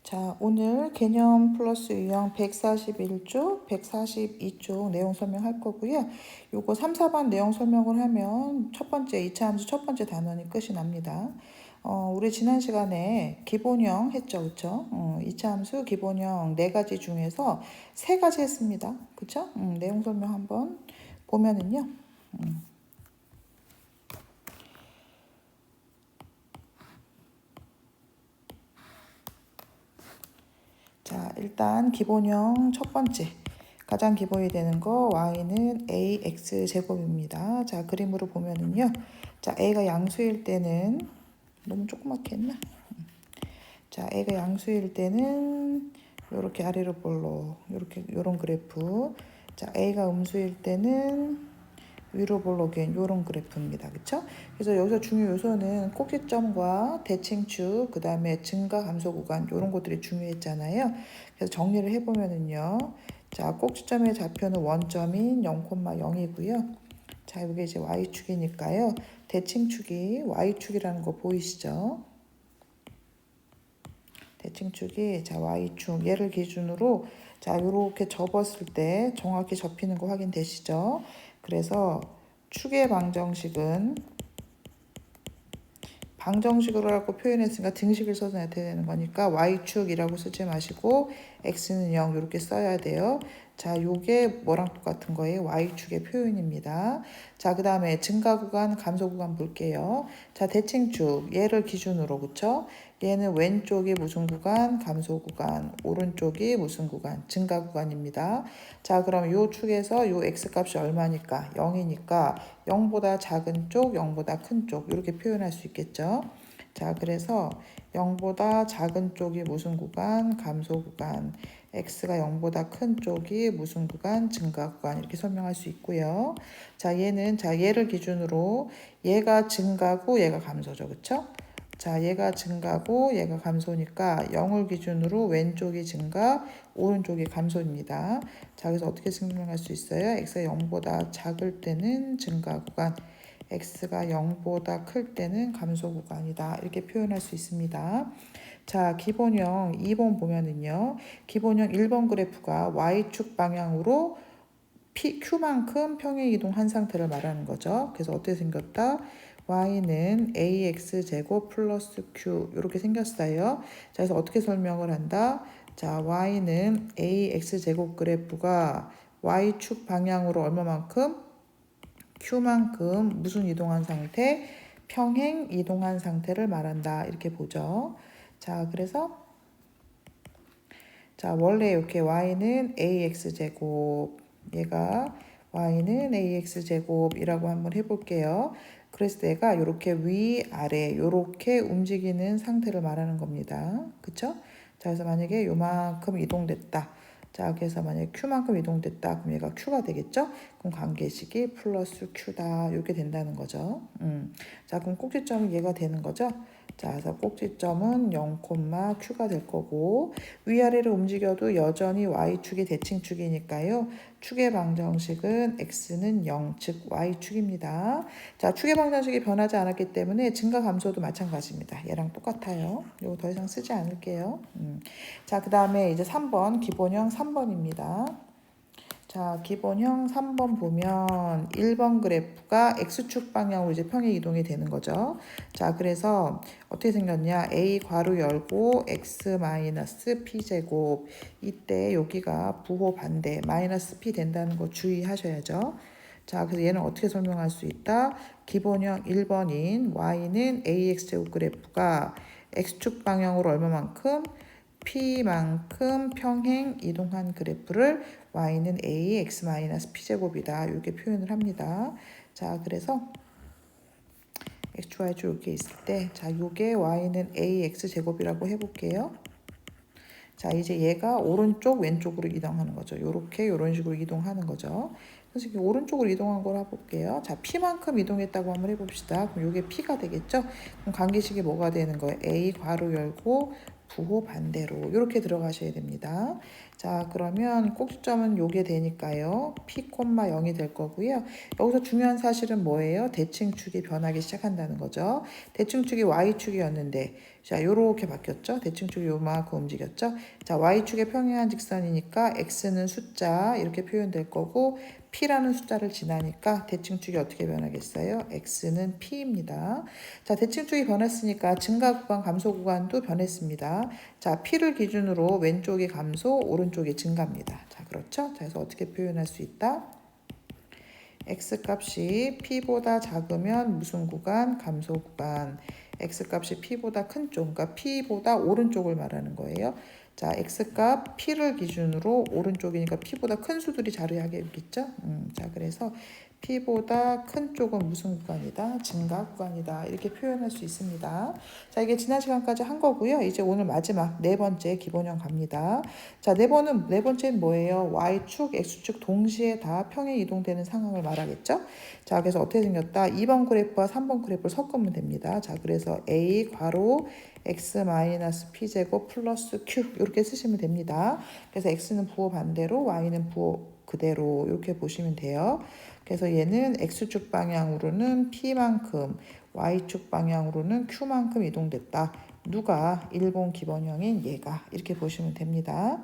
자, 오늘 개념 플러스 유형 141쪽, 142쪽 내용 설명할 거고요. 요거 3, 4번 내용 설명을 하면 첫 번째 2차 함수 첫 번째 단원이 끝이 납니다. 우리 지난 시간에 기본형 했죠, 그쵸? 2차 함수 기본형 4가지 중에서 3가지 했습니다. 그쵸? 내용 설명 한번 보면은요. 자, 일단 기본형 첫 번째. 가장 기본이 되는 거 y는 ax 제곱입니다. 자, 그림으로 보면은요. 자, a가 양수일 때는 너무 조그맣게 했나? 자, a가 양수일 때는 이렇게 아래로 볼록 이렇게 요런 그래프. 자, a가 음수일 때는 위로 볼록인 요런 그래프입니다. 그쵸? 그래서 여기서 중요 요소는 꼭지점과 대칭축, 그 다음에 증가 감소 구간 요런 것들이 중요했잖아요. 그래서 정리를 해보면은요. 자, 꼭지점의 좌표는 원점인 0,0이고요. 자, 이게 이제 y축이니까요. 대칭축이 y축이라는 거 보이시죠? 대칭축이 자 y축 얘를 기준으로 자 이렇게 접었을 때 정확히 접히는 거 확인되시죠? 그래서 축의 방정식은 방정식으로 표현했으니까 등식을 써야 되는 거니까 y축이라고 쓰지 마시고 x는 0 이렇게 써야 돼요. 자, 요게 뭐랑 똑같은 거예요? y축의 표현입니다. 자, 그 다음에 증가 구간, 감소 구간 볼게요. 자, 대칭축 얘를 기준으로 그쵸? 얘는 왼쪽이 무슨 구간? 감소 구간. 오른쪽이 무슨 구간? 증가 구간입니다. 자, 그럼 요 축에서 요 x값이 얼마니까? 0이니까 0보다 작은 쪽, 0보다 큰 쪽 이렇게 표현할 수 있겠죠. 자, 그래서 0보다 작은 쪽이 무슨 구간? 감소 구간. x가 0보다 큰 쪽이 무슨 구간? 증가 구간 이렇게 설명할 수 있고요. 자, 얘를 기준으로 얘가 증가고 얘가 감소죠. 그쵸? 자, 얘가 증가고 얘가 감소니까 0을 기준으로 왼쪽이 증가, 오른쪽이 감소입니다. 자, 그래서 어떻게 설명할 수 있어요? x가 0보다 작을 때는 증가 구간, x가 0보다 클 때는 감소 구간이다. 이렇게 표현할 수 있습니다. 자, 기본형 2번 보면은요. 기본형 1번 그래프가 y축 방향으로 q만큼 평행 이동한 상태를 말하는 거죠. 그래서 어떻게 생겼다? y는 ax 제곱 플러스 q 이렇게 생겼어요. 자, 그래서 어떻게 설명을 한다? 자, y는 ax 제곱 그래프가 y축 방향으로 얼마만큼? q만큼 무슨 이동한 상태? 평행 이동한 상태를 말한다. 이렇게 보죠. 자, 그래서 자, 원래 이렇게 y는 ax 제곱 얘가 y는 ax 제곱이라고 한번 해볼게요. 그래서 내가 이렇게 위아래 이렇게 움직이는 상태를 말하는 겁니다. 그쵸? 자, 그래서 만약에 요만큼 이동됐다. 자, 그래서 만약에 q만큼 이동됐다. 그럼 얘가 q가 되겠죠? 그럼 관계식이 플러스 q다. 이렇게 된다는 거죠. 자, 그럼 꼭지점이 얘가 되는 거죠? 자, 그래서 꼭지점은 0, q가 될 거고 위아래로 움직여도 여전히 y축이 대칭축이니까요. 축의 방정식은 x는 0, 즉 y축입니다. 자, 축의 방정식이 변하지 않았기 때문에 증가 감소도 마찬가지입니다. 얘랑 똑같아요. 이거 더 이상 쓰지 않을게요. 자, 그 다음에 이제 3번, 기본형 3번입니다. 자, 기본형 3번 보면 1번 그래프가 x축 방향으로 이제 평행 이동이 되는 거죠. 자, 그래서 어떻게 생겼냐? a 괄호 열고 x 마이너스 p 제곱. 이때 여기가 부호 반대 마이너스 p 된다는 거 주의하셔야죠. 자, 그래서 얘는 어떻게 설명할 수 있다? 기본형 1번인 y는 ax 제곱 그래프가 x축 방향으로 얼마만큼? p만큼 평행 이동한 그래프를 y는 a x-p제곱이다. 이렇게 표현을 합니다. 자, 그래서 x, y 주 이렇게 있을 때, 자, 요게 y는 a x제곱이라고 해볼게요. 자, 이제 얘가 오른쪽 왼쪽으로 이동하는 거죠. 요렇게 요런 식으로 이동하는 거죠. 선생님 오른쪽으로 이동한 걸 해볼게요. 자, P만큼 이동했다고 한번 해봅시다. 그럼 이게 P가 되겠죠? 그럼 관계식이 뭐가 되는 거예요? A 괄호 열고 부호 반대로 이렇게 들어가셔야 됩니다. 자, 그러면 꼭지점은 요게 되니까요. P, 0이 될 거고요. 여기서 중요한 사실은 뭐예요? 대칭축이 변하기 시작한다는 거죠. 대칭축이 Y축이었는데 자, 요렇게 바뀌었죠? 대칭축이 요만큼 움직였죠? 자, Y축의 평행한 직선이니까 X는 숫자 이렇게 표현될 거고 P라는 숫자를 지나니까 대칭축이 어떻게 변하겠어요? X는 P입니다. 자, 대칭축이 변했으니까 증가 구간, 감소 구간도 변했습니다. 자, P를 기준으로 왼쪽이 감소, 오른쪽이 증가입니다. 자, 그렇죠? 자, 그래서 어떻게 표현할 수 있다? X값이 P보다 작으면 무슨 구간? 감소 구간. X값이 P보다 큰 쪽, 그러니까 P보다 오른쪽을 말하는 거예요. 자, X값 P를 기준으로 오른쪽이니까 P보다 큰 수들이 자리하겠죠? 자, 그래서 P보다 큰 쪽은 무슨 구간이다? 증가 구간이다. 이렇게 표현할 수 있습니다. 자, 이게 지난 시간까지 한 거고요. 이제 오늘 마지막 네 번째 기본형 갑니다. 자, 네 번째는 뭐예요? Y축, X축 동시에 다 평행 이동되는 상황을 말하겠죠? 자, 그래서 어떻게 생겼다? 2번 그래프와 3번 그래프를 섞으면 됩니다. 자, 그래서 A 괄호 x-p제곱 플러스 q 이렇게 쓰시면 됩니다. 그래서 x는 부호 반대로 y는 부호 그대로 이렇게 보시면 돼요. 그래서 얘는 x축 방향으로는 p만큼 y축 방향으로는 q만큼 이동됐다. 누가 일본 기본형인 얘가 이렇게 보시면 됩니다.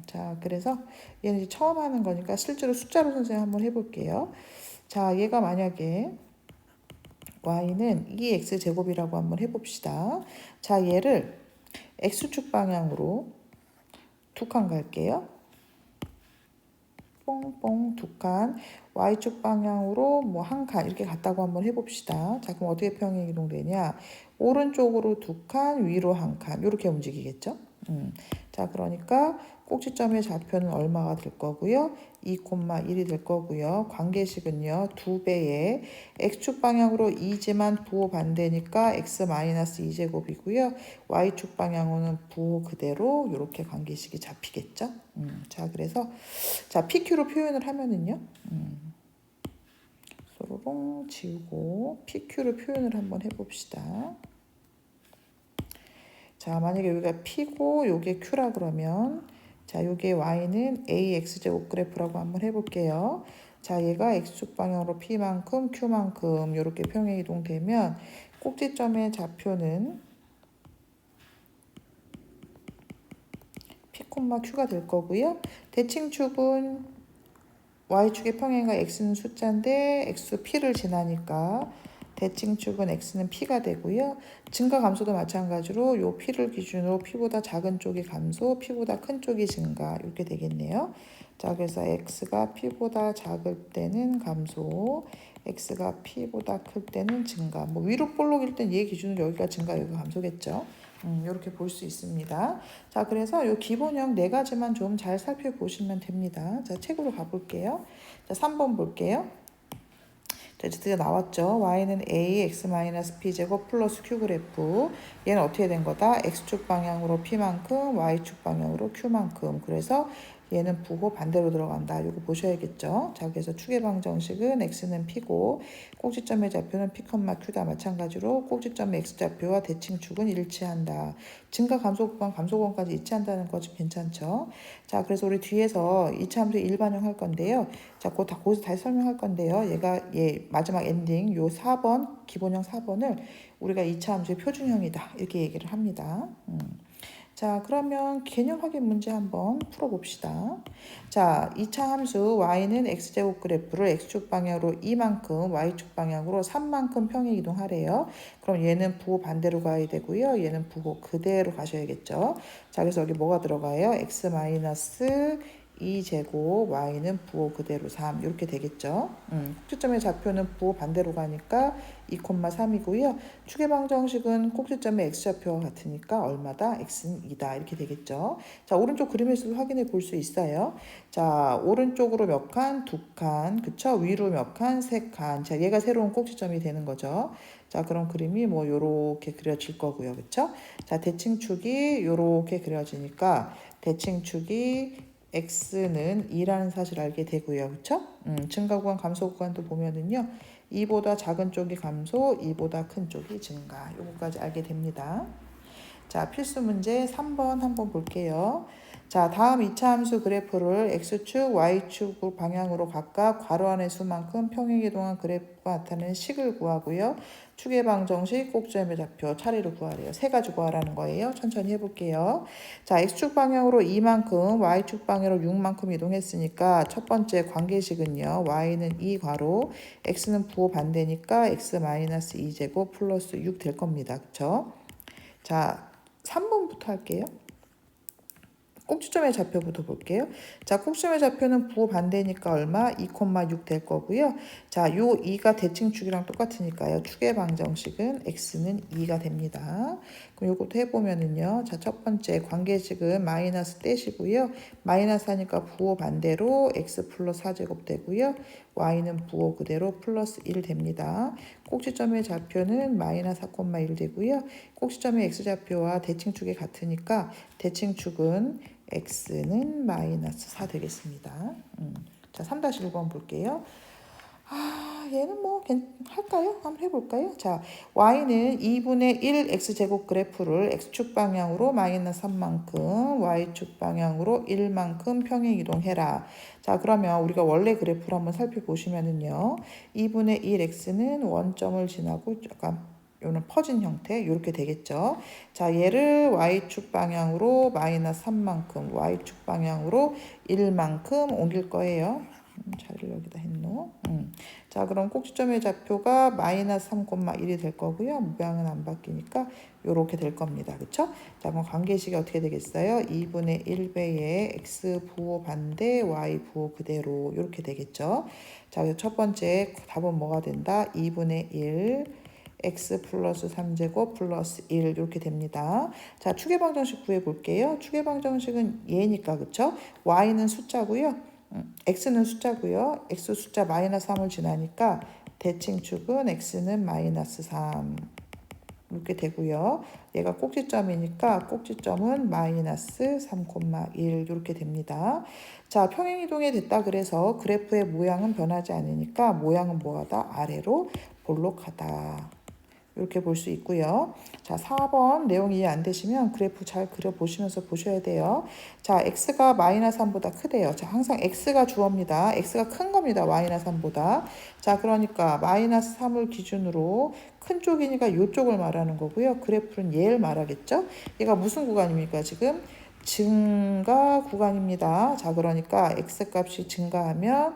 자, 그래서 얘는 이제 처음 하는 거니까 실제로 숫자로 선생님 한번 해볼게요. 자, 얘가 만약에 y는 2x제곱이라고 한번 해봅시다. 자, 얘를 x축 방향으로 두 칸 갈게요. 뽕뽕 두 칸, y축 방향으로 뭐 한 칸 이렇게 갔다고 한번 해봅시다. 자, 그럼 어떻게 평행 이동되냐? 오른쪽으로 두 칸, 위로 한 칸 이렇게 움직이겠죠? 자, 그러니까 꼭지점의 좌표는 얼마가 될 거고요? 2,1이 될 거고요. 관계식은요. 2배의 x축 방향으로 2지만 부호 반대니까 x-2제곱이고요. y축 방향으로는 부호 그대로 이렇게 관계식이 잡히겠죠. 자, 그래서 자, PQ로 표현을 하면은요. 소로롱 지우고 PQ로 표현을 한번 해봅시다. 자, 만약에 여기가 P고 요게 Q라 그러면 자, 요게 Y는 AX제곱 그래프라고 한번 해볼게요. 자, 얘가 X축 방향으로 P만큼 Q만큼 이렇게 평행 이동되면 꼭지점의 좌표는 P, Q가 될 거고요. 대칭축은 Y축의 평행과 X는 숫자인데 X, P를 지나니까 대칭축은 X는 P가 되고요. 증가 감소도 마찬가지로 요 P를 기준으로 P보다 작은 쪽이 감소, P보다 큰 쪽이 증가 이렇게 되겠네요. 자, 그래서 X가 P보다 작을 때는 감소, X가 P보다 클 때는 증가. 뭐 위로 볼록일 땐 얘 기준으로 여기가 증가, 여기가 감소겠죠. 이렇게 볼 수 있습니다. 자, 그래서 이 기본형 네 가지만 좀 잘 살펴보시면 됩니다. 자, 책으로 가볼게요. 자, 3번 볼게요. 자, 이제 드디어 나왔죠. y는 a x-p제곱 플러스 q 그래프. 얘는 어떻게 된 거다? x축 방향으로 p만큼, y축 방향으로 q만큼. 그래서 얘는 부호 반대로 들어간다. 이거 보셔야겠죠. 자, 그래서 추계방 정식은 x는 p고 꼭지점의 좌표는 p, q다. 마찬가지로 꼭지점의 x좌표와 대칭축은 일치한다. 증가 감소 구간, 감소 구간까지 일치한다는 거 좀 괜찮죠. 자, 그래서 우리 뒤에서 2차 함수 일반형 할 건데요. 자, 거기서 다시 설명할 건데요. 얘 마지막 엔딩 요 4번 기본형 4번을 우리가 2차 함수의 표준형이다 이렇게 얘기를 합니다. 자, 그러면 개념 확인 문제 한번 풀어봅시다. 자, 2차 함수 y는 x제곱 그래프를 x축 방향으로 2만큼 y축 방향으로 3만큼 평행 이동하래요. 그럼 얘는 부호 반대로 가야 되고요. 얘는 부호 그대로 가셔야겠죠. 자, 그래서 여기 뭐가 들어가요? x 마이너스 2제곱 y는 부호 그대로 3 이렇게 되겠죠. 꼭지점의 좌표는 부호 반대로 가니까 2,3이고요. 추계방 정식은 꼭지점의 x좌표와 같으니까 얼마다? x는 2다 이렇게 되겠죠. 자, 오른쪽 그림에서도 확인해 볼 수 있어요. 자, 오른쪽으로 몇 칸? 두 칸. 그쵸? 위로 몇 칸? 세 칸. 자, 얘가 새로운 꼭지점이 되는 거죠. 자, 그럼 그림이 뭐 요렇게 그려질 거고요. 그쵸? 자, 대칭축이 요렇게 그려지니까 대칭축이 x는 2라는 사실을 알게 되고요. 그쵸? 증가 구간, 감소 구간도 보면은요. 2보다 작은 쪽이 감소, 2보다 큰 쪽이 증가. 요거까지 알게 됩니다. 자, 필수 문제 3번 한번 볼게요. 자, 다음 2차 함수 그래프를 x축, y축 방향으로 각각 괄호 안의 수만큼 평행이동한 그래프가 나타내는 식을 구하고요. 축의 방정식, 꼭지점의 좌표 차례로 구하래요. 세 가지 구하라는 거예요. 천천히 해볼게요. 자, x축 방향으로 2만큼, y축 방향으로 6만큼 이동했으니까 첫 번째 관계식은요. y는 2 괄호, x는 부호 반대니까 x-2제곱 플러스 6 될 겁니다. 그쵸? 자, 3번부터 할게요. 꼭지점의 좌표부터 볼게요. 자, 꼭지점의 좌표는 부호 반대니까 얼마? 2,6 될 거고요. 자, 요 2가 대칭축이랑 똑같으니까요. 축의 방정식은 x는 2가 됩니다. 그럼 요것도 해보면은요. 자, 첫 번째 관계식은 마이너스 떼시고요. 마이너스 하니까 부호 반대로 x 플러스 4제곱 되고요. y는 부호 그대로 플러스 1 됩니다. 꼭지점의 좌표는 마이너스 4,1 되고요. 꼭지점의 x좌표와 대칭축이 같으니까 대칭축은 x는 마이너스 4 되겠습니다. 자, 3-1번 볼게요. 얘는 뭐 할까요? 한번 해볼까요? 자, y는 2분의 1 x제곱 그래프를 x축 방향으로 마이너스 3만큼, y축 방향으로 1만큼 평행 이동해라. 자, 그러면 우리가 원래 그래프를 한번 살펴보시면은요. 2분의 1 x는 원점을 지나고 약간 요는 퍼진 형태 이렇게 되겠죠. 자, 얘를 y축 방향으로 마이너스 3만큼, y축 방향으로 1만큼 옮길 거예요. 자리를 여기다 했노. 자, 그럼 꼭지점의 좌표가 마이너스 3,1이 될 거고요. 모양은 안 바뀌니까 이렇게 될 겁니다. 그쵸? 자, 그럼 관계식이 어떻게 되겠어요? 2분의 1배의 x 부호 반대, y 부호 그대로 이렇게 되겠죠. 자, 그래서 첫 번째 답은 뭐가 된다? 2분의 1 x 플러스 3제곱 플러스 1 이렇게 됩니다. 자, 축의 방정식 구해 볼게요. 축의 방정식은 얘니까 그쵸? y는 숫자고요. x는 숫자고요. x 숫자 마이너스 3을 지나니까 대칭축은 x는 마이너스 3 이렇게 되고요. 얘가 꼭지점이니까 꼭지점은 마이너스 3,1 이렇게 됩니다. 자, 평행이동이 됐다 그래서 그래프의 모양은 변하지 않으니까 모양은 뭐하다? 아래로 볼록하다. 이렇게 볼 수 있고요. 자, 4번 내용 이해 안 되시면 그래프 잘 그려보시면서 보셔야 돼요. 자, x가 마이너스 3보다 크대요. 자, 항상 x가 주어입니다. x가 큰 겁니다. 마이너스 3보다. 자, 그러니까 마이너스 3을 기준으로 큰 쪽이니까 이쪽을 말하는 거고요. 그래프는 얘를 말하겠죠. 얘가 무슨 구간입니까? 지금 증가 구간입니다. 자, 그러니까 x 값이 증가하면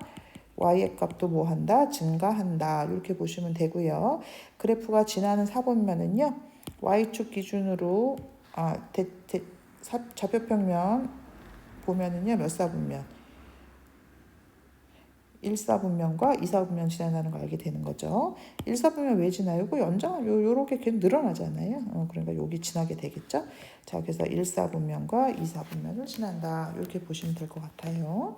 y의 값도 뭐 한다? 증가한다. 이렇게 보시면 되고요. 그래프가 지나는 사분면은요. y축 기준으로 좌표평면 보면은요. 몇 사분면? 1사분면과 2사분면 지나는 거 알게 되는 거죠. 1사분면 왜 지나요? 그 연장 요렇게 계속 늘어나잖아요. 그러니까 여기 지나게 되겠죠. 자, 그래서 1사분면과 2사분면을 지난다. 이렇게 보시면 될 것 같아요.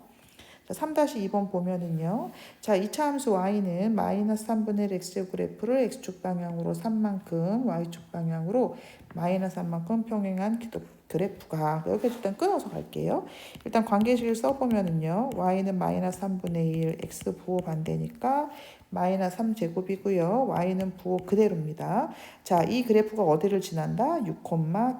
자, 3-2번 보면은요. 자, 2차 함수 y는 마이너스 3분의 1 x제곱 그래프를 x축 방향으로 3만큼, y축 방향으로 마이너스 3만큼 평행한 그래프가 여기 일단 끊어서 갈게요. 일단 관계식을 써보면은요. y는 마이너스 3분의 1 x 부호 반대니까 마이너스 3제곱이고요. y는 부호 그대로입니다. 자, 이 그래프가 어디를 지난다? 6,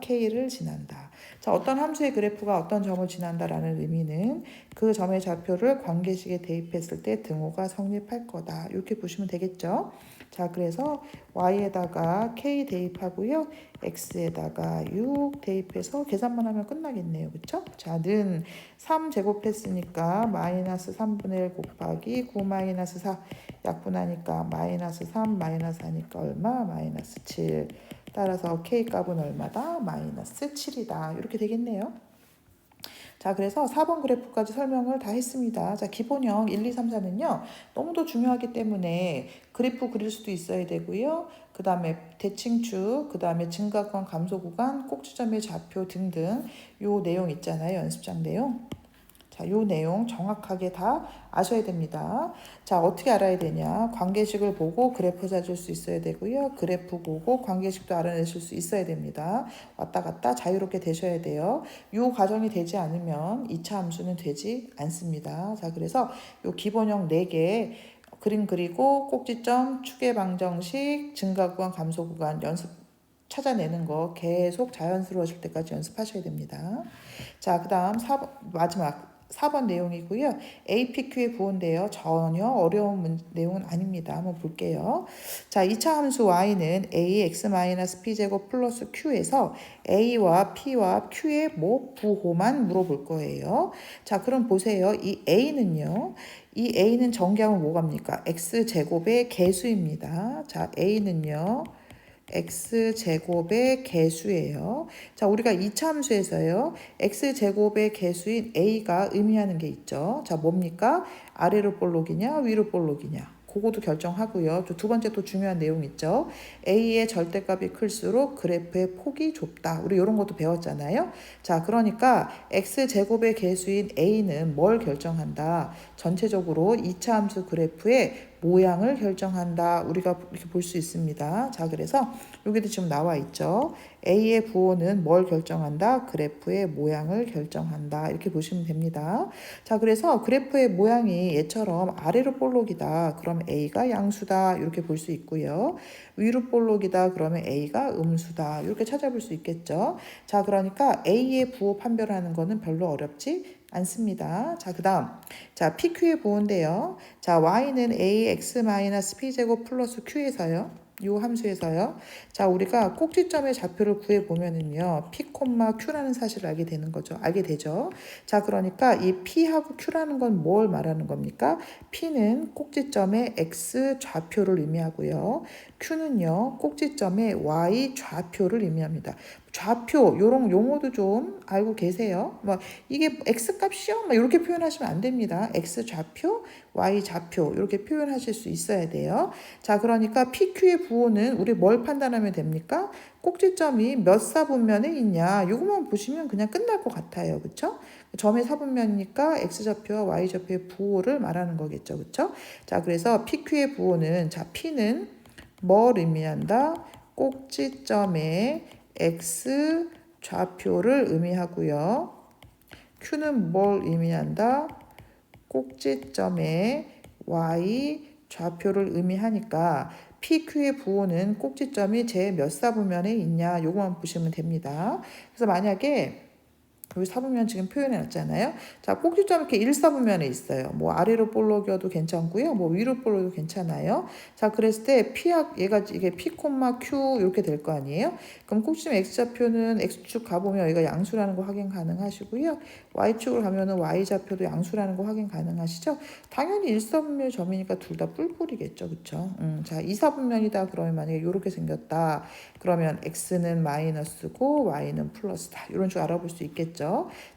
k를 지난다. 자, 어떤 함수의 그래프가 어떤 점을 지난다라는 의미는 그 점의 좌표를 관계식에 대입했을 때 등호가 성립할 거다. 이렇게 보시면 되겠죠. 자, 그래서 y에다가 k 대입하고요. x에다가 6 대입해서 계산만 하면 끝나겠네요. 그쵸? 자, 는 3 제곱했으니까 마이너스 3분의 1 곱하기 9 마이너스 4 약분하니까 마이너스 3 마이너스 하니까 얼마? 마이너스 7. 따라서 k 값은 얼마다? 마이너스 7이다. 이렇게 되겠네요. 자, 그래서 4번 그래프까지 설명을 다 했습니다. 자, 기본형 1, 2, 3, 4는요. 너무도 중요하기 때문에 그래프 그릴 수도 있어야 되고요. 그 다음에 대칭축, 그 다음에 증가구간, 감소구간, 꼭지점의 좌표 등등 요 내용 있잖아요. 연습장 내용. 자, 요 내용 정확하게 다 아셔야 됩니다. 자, 어떻게 알아야 되냐? 관계식을 보고 그래프 찾을 수 있어야 되고요. 그래프 보고 관계식도 알아내실 수 있어야 됩니다. 왔다 갔다 자유롭게 되셔야 돼요. 요 과정이 되지 않으면 2차 함수는 되지 않습니다. 자, 그래서 요 기본형 4개 그림 그리고 꼭지점, 추계 방정식, 증가 구간, 감소 구간 연습 찾아내는 거 계속 자연스러워질 때까지 연습하셔야 됩니다. 자, 그다음 마지막 4번 내용이고요. APQ의 부호인데요. 전혀 어려운 내용은 아닙니다. 한번 볼게요. 자, 2차 함수 y는 ax-p제곱 플러스 q에서 a와 p와 q의 뭐 부호만 물어볼 거예요. 자, 그럼 보세요. 이 a는요. 이 a는 정기하면 뭐갑니까? x제곱의 개수입니다. 자, a는요. x제곱의 개수예요. 자, 우리가 이차 함수에서요. x제곱의 개수인 a가 의미하는 게 있죠. 자, 뭡니까? 아래로 볼록이냐, 위로 볼록이냐. 그것도 결정하고요. 두 번째 또 중요한 내용 있죠. A의 절대값이 클수록 그래프의 폭이 좁다. 우리 이런 것도 배웠잖아요. 자, 그러니까 x제곱의 개수인 A는 뭘 결정한다? 전체적으로 2차 함수 그래프의 모양을 결정한다. 우리가 이렇게 볼 수 있습니다. 자, 그래서 여기도 지금 나와 있죠. A의 부호는 뭘 결정한다? 그래프의 모양을 결정한다. 이렇게 보시면 됩니다. 자, 그래서 그래프의 모양이 얘처럼 아래로 볼록이다. 그럼 A가 양수다. 이렇게 볼 수 있고요. 위로 볼록이다. 그러면 A가 음수다. 이렇게 찾아볼 수 있겠죠. 자, 그러니까 A의 부호 판별하는 거는 별로 어렵지 않습니다. 자, 그 다음. 자, PQ의 부호인데요. 자, Y는 AX-P제곱 플러스 Q에서요. 요 함수에서요. 자, 우리가 꼭지점의 좌표를 구해보면은요. P, Q라는 사실을 알게 되는 거죠. 알게 되죠. 자, 그러니까 이 P하고 Q라는 건 뭘 말하는 겁니까? P는 꼭지점의 X 좌표를 의미하고요. Q는요. 꼭지점의 Y 좌표를 의미합니다. 좌표 요런 용어도 좀 알고 계세요. 뭐 이게 x 값이요? 막 이렇게 표현하시면 안 됩니다. x 좌표, y 좌표 이렇게 표현하실 수 있어야 돼요. 자, 그러니까 PQ의 부호는 우리 뭘 판단하면 됩니까? 꼭지점이 몇 사분면에 있냐. 이것만 보시면 그냥 끝날 것 같아요. 그렇죠? 점의 사분면이니까 x 좌표와 y 좌표의 부호를 말하는 거겠죠. 그렇죠? 자, 그래서 PQ의 부호는 자, P는 뭘 의미한다? 꼭지점의 x 좌표를 의미하고요. q는 뭘 의미한다? 꼭지점의 y 좌표를 의미하니까 PQ의 부호는 꼭지점이 제 몇 사분면에 있냐 요거만 보시면 됩니다. 그래서 만약에 여기 사분면 지금 표현해 놨잖아요. 자, 꼭지점 이렇게 1사분면에 있어요. 뭐 아래로 볼록이어도 괜찮고요. 뭐 위로 볼록도 괜찮아요. 자, 그랬을 때 얘가 이게 P, Q 이렇게 될 거 아니에요. 그럼 꼭지점 X좌표는 X축 가보면 여기가 양수라는 거 확인 가능하시고요. Y축으로 가면은 Y좌표도 양수라는 거 확인 가능하시죠. 당연히 1사분면의 점이니까 둘 다 뿔뿔이겠죠. 그쵸? 자, 2사분면이다 그러면 만약에 이렇게 생겼다. 그러면 X는 마이너스고 Y는 플러스다. 이런 줄 알아볼 수 있겠죠.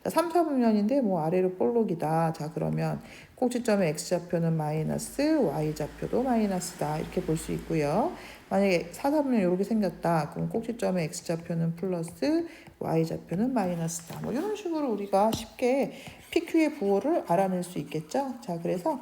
자, 3, 4분면인데 뭐 아래로 볼록이다. 자, 그러면 꼭지점의 x좌표는 마이너스, y좌표도 마이너스다. 이렇게 볼 수 있고요. 만약에 4, 4분면 이렇게 생겼다. 그럼 꼭지점의 x좌표는 플러스, y좌표는 마이너스다. 뭐 이런 식으로 우리가 쉽게 PQ의 부호를 알아낼 수 있겠죠. 자, 그래서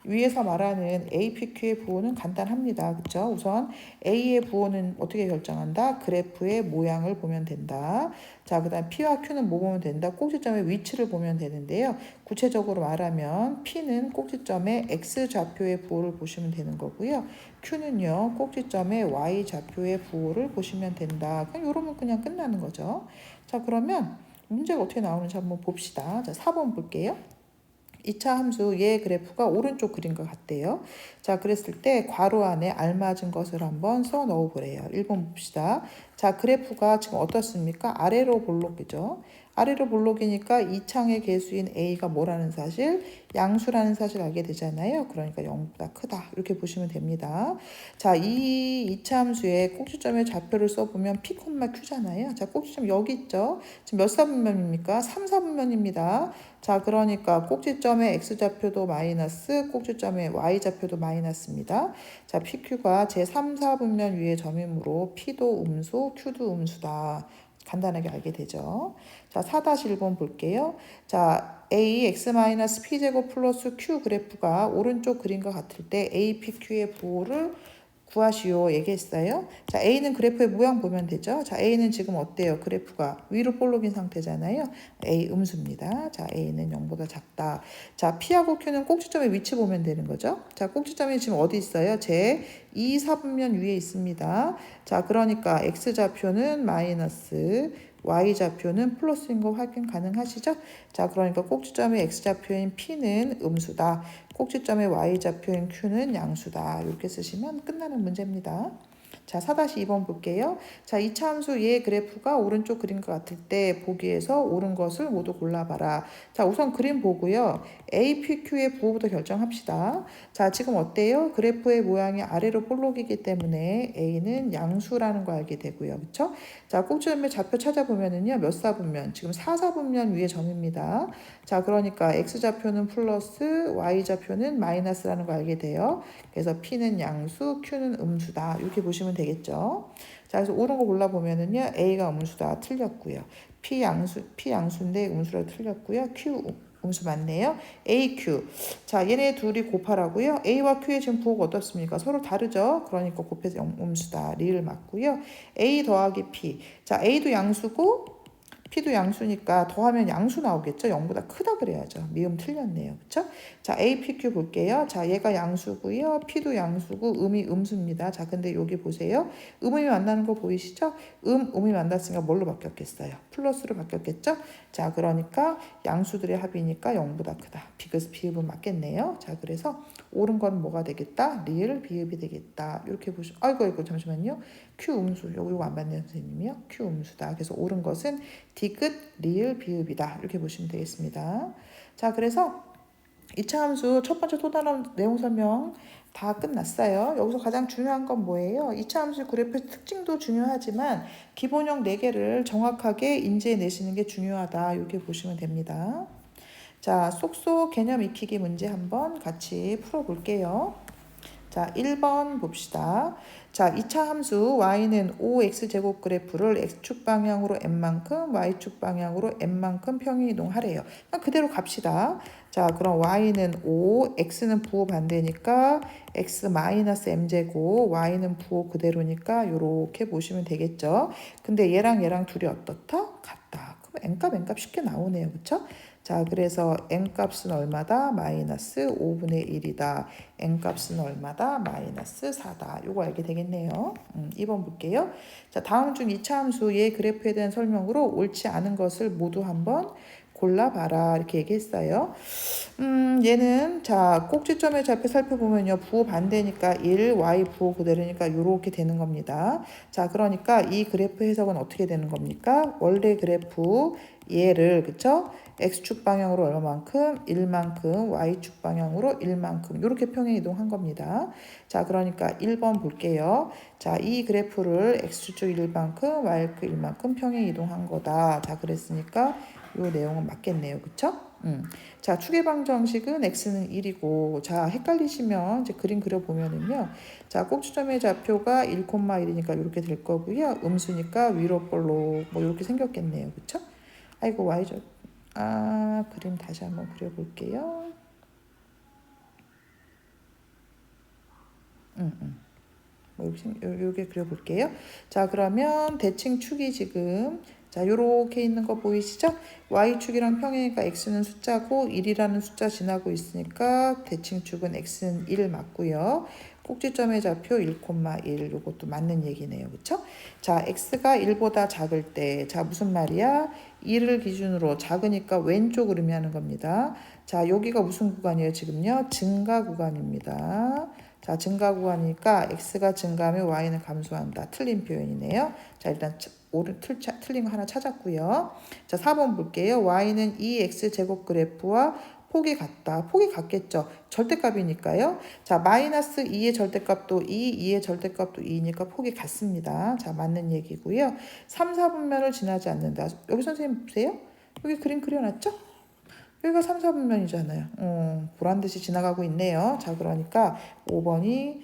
위에서 말하는 APQ의 부호는 간단합니다. 그렇죠? 우선 A의 부호는 어떻게 결정한다? 그래프의 모양을 보면 된다. 자, 그다음 P와 Q는 뭐 보면 된다? 꼭지점의 위치를 보면 되는데요. 구체적으로 말하면 P는 꼭지점의 X 좌표의 부호를 보시면 되는 거고요. Q는요. 꼭지점의 Y 좌표의 부호를 보시면 된다. 그냥 이러면 그냥 끝나는 거죠. 자, 그러면 문제가 어떻게 나오는지 한번 봅시다. 자, 4번 볼게요. 2차 함수 얘 그래프가 오른쪽 그림과 같대요. 자, 그랬을 때 괄호 안에 알맞은 것을 한번 써 넣어 보래요. 1번 봅시다. 자, 그래프가 지금 어떻습니까? 아래로 볼록이죠. 아래로 볼록이니까 이 창의 개수인 A가 뭐라는 사실? 양수라는 사실 알게 되잖아요. 그러니까 0보다 크다. 이렇게 보시면 됩니다. 자, 이 이차함수의 꼭지점의 좌표를 써보면 P, Q잖아요. 자, 꼭지점 여기 있죠. 지금 몇 사분면입니까? 3사분면입니다. 자, 그러니까 꼭지점의 x좌표도 마이너스, 꼭지점의 y좌표도 마이너스입니다. 자, PQ가 제3, 4분면 위의 점이므로 P도 음수, Q도 음수다. 간단하게 알게 되죠. 자, 4-1번 볼게요. 자, ax-p제곱 플러스 q 그래프가 오른쪽 그림과 같을 때 apq의 부호를 구하시오 얘기했어요. 자, A는 그래프의 모양 보면 되죠. 자, A는 지금 어때요? 그래프가 위로 볼록인 상태잖아요. A 음수입니다. 자, A는 0보다 작다. 자, P하고 Q는 꼭지점의 위치 보면 되는 거죠. 자, 꼭지점이 지금 어디 있어요? 제 2, 4분면 위에 있습니다. 자, 그러니까 X좌표는 마이너스, Y좌표는 플러스인 거 확인 가능하시죠? 자, 그러니까 꼭지점의 X좌표인 P는 음수다. 꼭지점의 Y좌표인 Q는 양수다. 이렇게 쓰시면 끝나는 문제입니다. 자, 4-2번 볼게요. 자, 이차 함수 얘 그래프가 오른쪽 그림과 같을 때 보기에서 옳은 것을 모두 골라봐라. 자, 우선 그림 보고요. A, P, Q의 부호부터 결정합시다. 자, 지금 어때요? 그래프의 모양이 아래로 볼록이기 때문에 A는 양수라는 거 알게 되고요. 그쵸? 자, 꼭지점의 좌표 찾아보면은요. 몇 사분면? 지금 4사분면 위에 점입니다. 자, 그러니까 X좌표는 플러스, Y좌표는 마이너스라는 거 알게 돼요. 그래서 P는 양수, Q는 음수다. 이렇게 보시면 되겠죠. 자, 그래서 옳은 거 골라보면은요. A가 음수다. 틀렸고요. P 양수인데 음수라 틀렸고요. Q 음수 맞네요. A, Q. 자, 얘네 둘이 곱하라고요. A와 Q의 지금 부호가 어떻습니까? 서로 다르죠? 그러니까 곱해서 음수다. 리을 맞고요. A 더하기 P. 자, A도 양수고 P도 양수니까 더하면 양수 나오겠죠? 0보다 크다 그래야죠. 미음 틀렸네요. 그쵸? 자, A, P, Q 볼게요. 자, 얘가 양수고요. P도 양수고 음이 음수입니다. 자, 근데 여기 보세요. 음이 만나는 거 보이시죠? 음이 만났으니까 뭘로 바뀌었겠어요? 플러스로 바뀌었겠죠? 자, 그러니까 양수들의 합이니까 0보다 크다. 비읍은 맞겠네요. 자, 그래서 옳은 건 뭐가 되겠다? 리을 비읍이 되겠다. 이렇게 보시면 아이고 잠시만요. Q 음수. 요거 안 맞네요, 선생님이요. Q 음수다. 그래서 옳은 것은 디귿, 리을, 비읍이다. 이렇게 보시면 되겠습니다. 자, 그래서 2차 함수 첫 번째 또 다른 내용 설명 다 끝났어요. 여기서 가장 중요한 건 뭐예요? 2차 함수 그래프의 특징도 중요하지만 기본형 4개를 정확하게 인지해내시는 게 중요하다. 이렇게 보시면 됩니다. 자, 쏙쏙 개념 익히기 문제 한번 같이 풀어볼게요. 자, 1번 봅시다. 자, 2차 함수 y는 5x제곱 그래프를 x축 방향으로 n만큼 y축 방향으로 n만큼 평행 이동하래요. 그대로 갑시다. 자, 그럼 y는 5, x는 부호 반대니까 x-m제곱, y는 부호 그대로니까 이렇게 보시면 되겠죠. 근데 얘랑 둘이 어떻다? 같다. 그럼 n값 쉽게 나오네요. 그쵸? 자, 그래서 n값은 얼마다? 마이너스 5분의 1이다. n값은 얼마다? 마이너스 4다. 요거 알게 되겠네요. 2번 볼게요. 자, 다음 중 2차 함수의 그래프에 대한 설명으로 옳지 않은 것을 모두 한번 골라봐라. 이렇게 얘기했어요. 얘는 자, 꼭지점의 좌표 살펴보면요. 부호 반대니까 1, y 부호 그대로니까 이렇게 되는 겁니다. 자, 그러니까 이 그래프 해석은 어떻게 되는 겁니까? 원래 그래프 얘를 그쵸? x축 방향으로 얼마만큼? 1만큼, y축 방향으로 1만큼 이렇게 평행 이동한 겁니다. 자, 그러니까 1번 볼게요. 자, 이 그래프를 x축 1만큼, y축 1만큼 평행 이동한 거다. 자, 그랬으니까 이 내용은 맞겠네요. 그쵸? 자, 추계방 정식은 x는 1이고 자, 헷갈리시면 이제 그림 그려보면은요. 자, 꼭지점의 좌표가 1,1이니까 이렇게 될 거고요. 음수니까 위로 볼록 뭐 이렇게 생겼겠네요. 그쵸? 아이고 y죠. 그림 다시 한번 그려볼게요. 뭐 이렇게 그려볼게요. 자, 그러면 대칭 축이 지금 자, 요렇게 있는 거 보이시죠? y축이랑 평행이니까 x는 숫자고 1이라는 숫자 지나고 있으니까 대칭 축은 x는 1 맞고요. 꼭지점의 좌표 1,1 요것도 맞는 얘기네요. 그쵸? 자, x가 1보다 작을 때 자, 무슨 말이야? 1을 기준으로 작으니까 왼쪽을 의미하는 겁니다. 자, 여기가 무슨 구간이에요? 지금요? 증가 구간입니다. 자, 증가 구간이니까 x가 증가하면 y는 감소한다. 틀린 표현이네요. 자, 일단 틀린 거 하나 찾았고요. 자, 4번 볼게요. y는 2x 제곱 그래프와 폭이 같다. 폭이 같겠죠. 절대값이니까요. 자, 마이너스 2의 절대값도 2의 절대값도 2니까 폭이 같습니다. 자, 맞는 얘기고요. 3, 4분면을 지나지 않는다. 여기 선생님 보세요. 여기 그림 그려놨죠? 여기가 3, 4분면이잖아요. 보란 듯이 지나가고 있네요. 자, 그러니까 5번이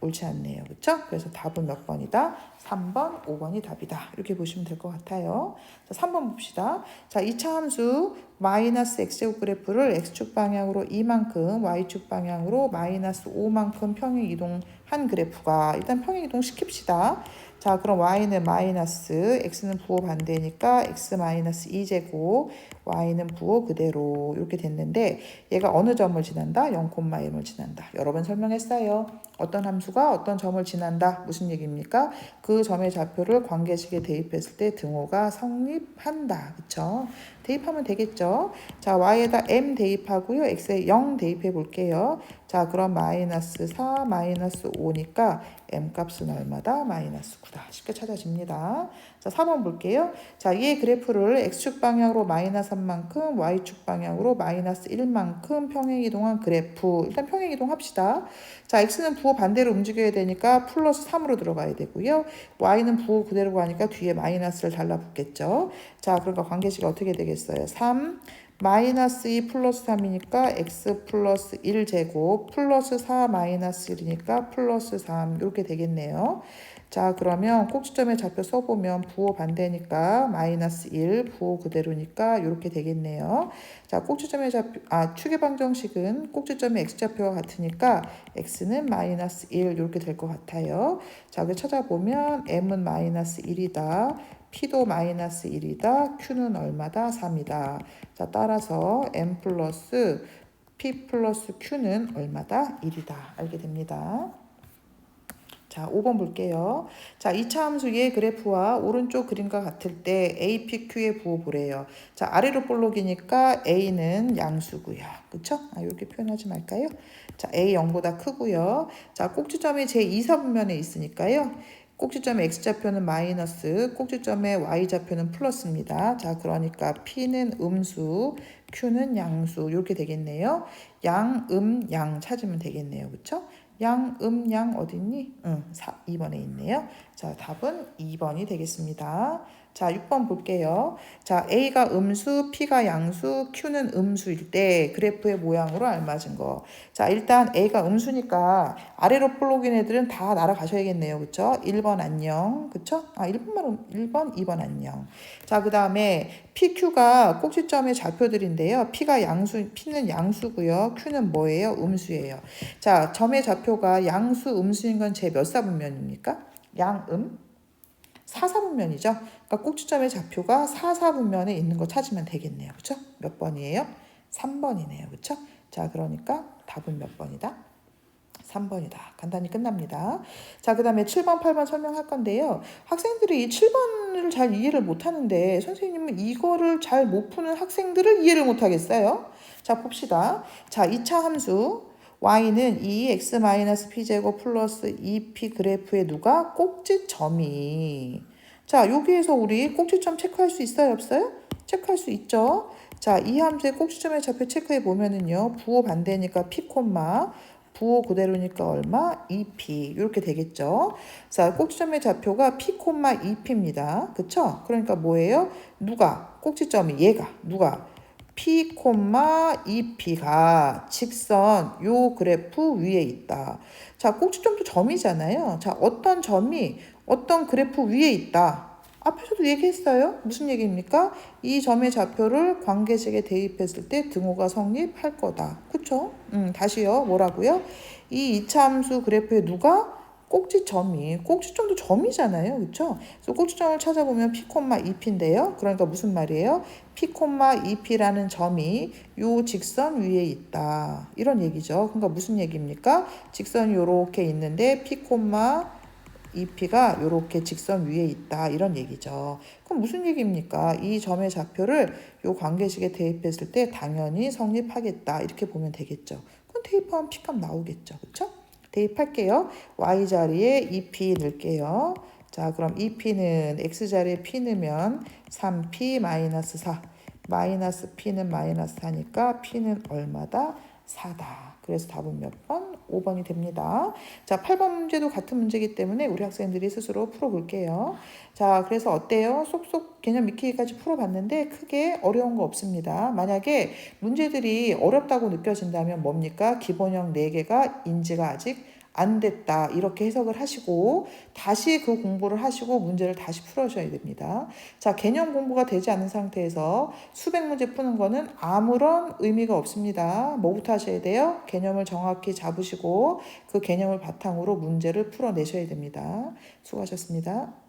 옳지 않네요. 그쵸? 그래서 답은 몇 번이다? 3번, 5번이 답이다. 이렇게 보시면 될 것 같아요. 자, 3번 봅시다. 자, 2차 함수 마이너스 x제곱 그래프를 x축 방향으로 2만큼, y축 방향으로 마이너스 5만큼 평행 이동한 그래프가 일단 평행 이동 시킵시다. 자, 그럼 y는 마이너스, x는 부호 반대니까 x 마이너스 2제곱, y는 부호 그대로 이렇게 됐는데 얘가 어느 점을 지난다? 0,1을 지난다. 여러 번 설명했어요. 어떤 함수가 어떤 점을 지난다. 무슨 얘기입니까? 그 점의 좌표를 관계식에 대입했을 때 등호가 성립한다. 그쵸? 대입하면 되겠죠. 자, y에다 m 대입하고요. x에 0 대입해 볼게요. 자, 그럼 마이너스 4, 마이너스 5니까 m 값은 얼마다? 마이너스 9다. 쉽게 찾아집니다. 자, 4번 볼게요. 자, 이 그래프를 x축 방향으로 마이너스 3만큼, y축 방향으로 마이너스 1만큼 평행이동한 그래프. 일단 평행이동 합시다. 자, x는 부호 반대로 움직여야 되니까 플러스 3으로 들어가야 되고요. y는 부호 그대로 가니까 뒤에 마이너스를 달라붙겠죠. 자, 그러니까 관계식이 어떻게 되겠어요? 3 마이너스 2 플러스 3이니까 x 플러스 1제곱 플러스 4 마이너스 1이니까 플러스 3 이렇게 되겠네요. 자, 그러면 꼭지점의 좌표 써보면 부호 반대니까 마이너스 1 부호 그대로니까 이렇게 되겠네요. 자, 꼭지점의 좌표 축의 방정식은 꼭지점의 x좌표와 같으니까 x는 마이너스 1 이렇게 될 것 같아요. 자, 그 찾아보면 m은 마이너스 1이다. P도 마이너스 1이다. Q는 얼마다? 3이다. 자, 따라서 M 플러스 P 플러스 Q는 얼마다? 1이다. 알게 됩니다. 자, 5번 볼게요. 자, 2차 함수의 그래프와 오른쪽 그림과 같을 때 APQ의 부호 보래요. 자, 아래로 볼록이니까 A는 양수고요. 그쵸? 이렇게 표현하지 말까요? 자, A 0보다 크고요. 자, 꼭지점이 제2사분면에 있으니까요. 꼭지점의 x좌표는 마이너스, 꼭지점의 y좌표는 플러스입니다. 자, 그러니까 P는 음수, Q는 양수 이렇게 되겠네요. 양, 양 찾으면 되겠네요. 그쵸? 양, 양 어딨니? 2번에 있네요. 자, 답은 2번이 되겠습니다. 자, 6번 볼게요. 자, A가 음수, P가 양수, Q는 음수일 때 그래프의 모양으로 알맞은 거. 자, 일단 A가 음수니까 아래로 볼록인 애들은 다 날아가셔야겠네요. 그쵸? 1번 안녕. 그쵸? 1번, 2번 안녕. 자, 그 다음에 PQ가 꼭지점의 좌표들인데요. P는 양수고요. Q는 뭐예요? 음수예요. 자, 점의 좌표가 양수, 음수인 건 제 몇 사분면입니까? 양음? 4사분면이죠. 그러니까 꼭지점의 좌표가 4사분면에 있는 거 찾으면 되겠네요. 그쵸? 몇 번이에요? 3번이네요. 그쵸? 자, 그러니까 답은 몇 번이다? 3번이다. 간단히 끝납니다. 자, 그 다음에 7번, 8번 설명할 건데요. 학생들이 이 7번을 잘 이해를 못하는데 선생님은 이거를 잘 못 푸는 학생들을 이해를 못하겠어요? 자, 봅시다. 자, 2차 함수 y는 2x-p제곱 플러스 2p 그래프의 누가? 꼭지점이. 자, 여기에서 우리 꼭지점 체크할 수 있어요? 없어요? 체크할 수 있죠. 자, 이 함수의 꼭지점의 좌표 체크해 보면은요. 부호 반대니까 p, 부호 그대로니까 얼마? 2p 이렇게 되겠죠. 자, 꼭지점의 좌표가 p, 2p입니다. 그쵸? 그러니까 뭐예요? 누가? 꼭지점이 얘가 누가? P, 2P가 직선 요 그래프 위에 있다. 자, 꼭지점도 점이잖아요. 자, 어떤 점이 어떤 그래프 위에 있다. 앞에서도 얘기했어요. 무슨 얘기입니까? 이 점의 좌표를 관계식에 대입했을 때 등호가 성립할 거다. 그쵸? 다시요. 뭐라고요? 이 이차함수 그래프에 누가? 꼭지점도 점이잖아요. 그쵸? 그래서 꼭지점을 찾아보면 P, 2P인데요. 그러니까 무슨 말이에요? P, 2P라는 점이 요 직선 위에 있다. 이런 얘기죠. 그러니까 무슨 얘기입니까? 직선이 요렇게 있는데 P, 2P가 요렇게 직선 위에 있다. 이런 얘기죠. 그럼 무슨 얘기입니까? 이 점의 좌표를 요 관계식에 대입했을 때 당연히 성립하겠다. 이렇게 보면 되겠죠. 그럼 대입하면 P값 나오겠죠. 그쵸? 대입할게요. Y 자리에 2P 넣을게요. 자, 그럼 2P는 X 자리에 P 넣으면 3P 마이너스 4. 마이너스 P는 마이너스 4니까 P는 얼마다? 4다. 그래서 답은 몇 번? 5번이 됩니다. 자, 8번 문제도 같은 문제이기 때문에 우리 학생들이 스스로 풀어볼게요. 자, 그래서 어때요? 쏙쏙 개념 익히기까지 풀어봤는데 크게 어려운 거 없습니다. 만약에 문제들이 어렵다고 느껴진다면 뭡니까? 기본형 4개가 인지가 아직 안 됐다 이렇게 해석을 하시고 다시 그 공부를 하시고 문제를 다시 풀어줘야 됩니다. 자, 개념 공부가 되지 않은 상태에서 수백 문제 푸는 거는 아무런 의미가 없습니다. 뭐부터 하셔야 돼요? 개념을 정확히 잡으시고 그 개념을 바탕으로 문제를 풀어내셔야 됩니다. 수고하셨습니다.